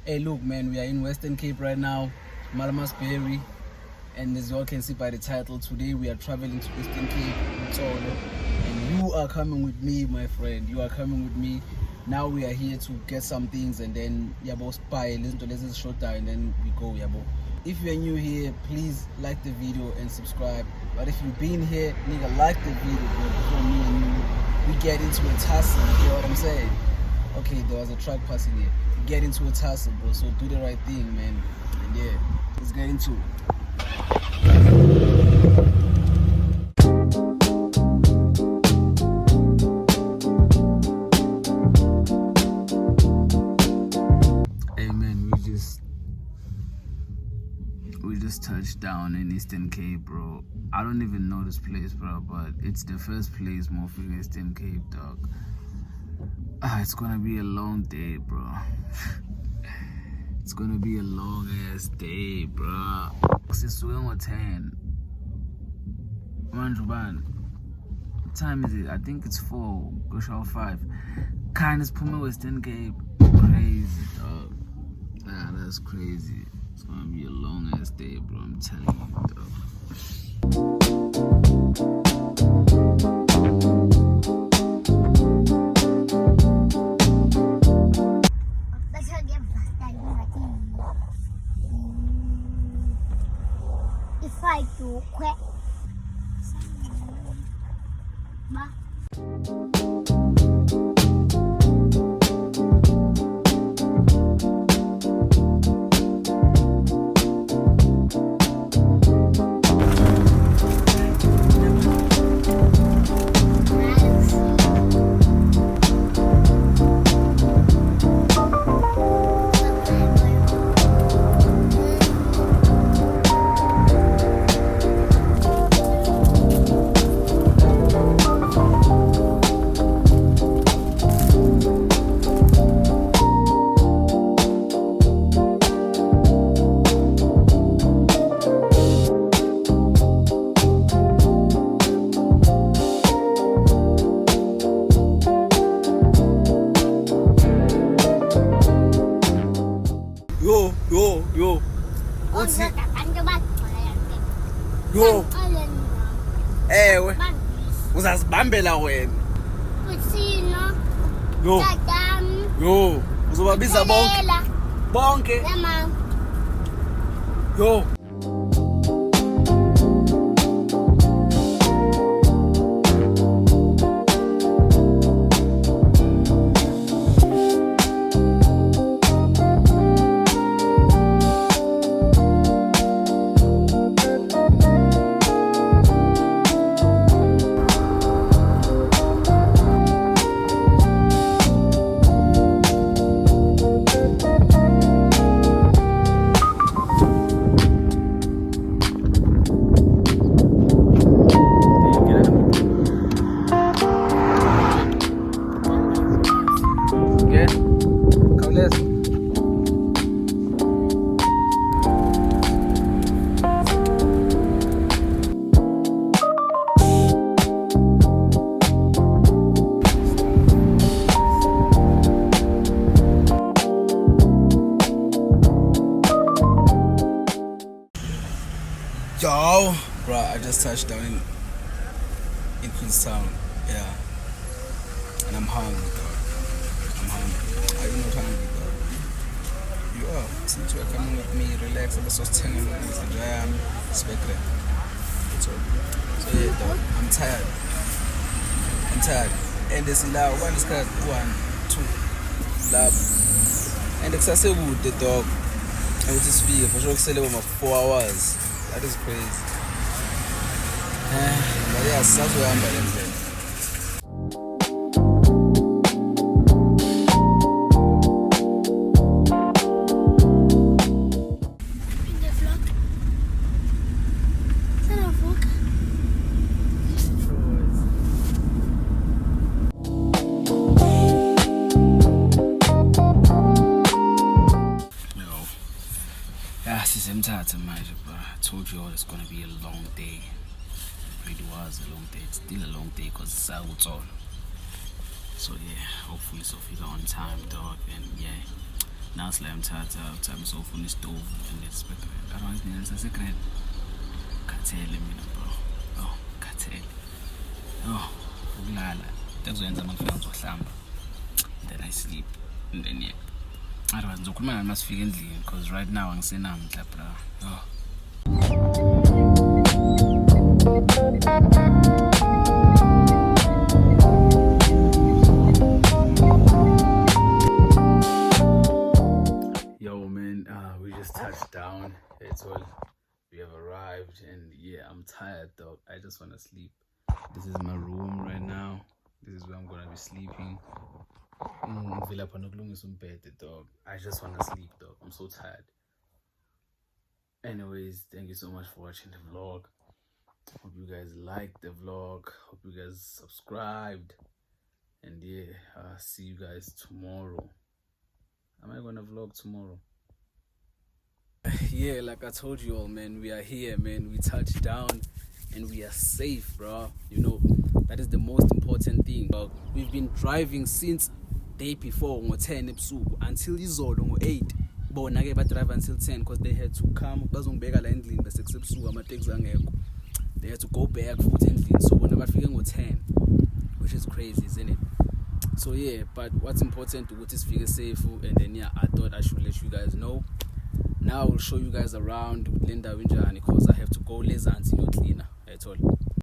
Hey, look, man, we are in Western Cape right now, Malamasbury, and as you all can see by the title, today we are traveling to Western Cape, Utsolo, and you are coming with me, my friend. You are coming with me. Now we are here to get some things, and then yabo spy, listen to this short time, and then we go, yabo. If you are new here, please like the video and subscribe. But if you've been here, nigga, like the video, bro, before me and you, we get into a tussle, you know what I'm saying? Okay, there was a truck passing here. Get into a tussle, bro, so do the right thing, man. And yeah, let's get into it. Hey man, we just touched down in Eastern Cape, bro. I don't even know this place, bro, but it's the first place more for Eastern Cape, dog. It's gonna be a long day, bro. It's gonna be a long ass day, bro. Since we're on 10. What time is it? I think it's 4. Go show 5. Kindness Puma Western Cape. Crazy, dog. That's crazy. It's gonna be a long ass day, bro. I'm telling you, dog. If I do quit, Yo. Yo. Ewe. Uzazibambela wena. Yo. Uzobabiza bonke. Yo. Yo, bro, I just touched down in Queenstown, yeah, and I'm hungry, dog. I'm hungry. Are you not hungry, dog? You are. Since you are coming with me, relax. I'm just telling you, enjoy. I'm spectre. So yeah, dog. I'm tired. And this is like 1, 2, lab, and it's a good the dog. I would just feel for sure sell over 4 hours. That is crazy. But yeah, that's where I'm by but I told you all it's gonna be a long day. It was a long day. It's still a long day because it's all. So yeah, hopefully Sophie's on time, dog. And yeah, Now slam tata time so on the stove and it's back. Otherwise nina secret. Khathele mina bro. Oh, khathele. Oh, ukulala. Takuzoyenza makufika ngizohlamba. Then I sleep and then yeah. Otherwise ngizokhuluma masifika endlini because right now angisenamdla bro. Oh. Yo man, we just touched down. It's all we have arrived and yeah, I'm tired dog. I just wanna sleep. This is my room right now. This is where I'm gonna be sleeping. Dog. I just wanna sleep dog. I'm so tired. Anyways, thank you so much for watching the vlog. Hope you guys liked the vlog. Hope you guys subscribed. And yeah, see you guys tomorrow. Am I gonna vlog tomorrow? Yeah, like I told you all, man, we are here, man. We touched down and we are safe, bro. You know, that is the most important thing. Bro. We've been driving since day before on 10 ebusuku until izolo on 8. Bona ke ba drive until 10 because they had to come bazongibeka la endlini bese kusebusuku amateksi angekho. They had to go back futhi endlini so bona bafike ngo10, which is crazy, isn't it? So yeah, but what's important ukuthi sifike safe and then yeah, I thought I should let you guys know. Now I'll show you guys around with Linda Winjani because I have to go lezansi ngiyocleaner. That's all.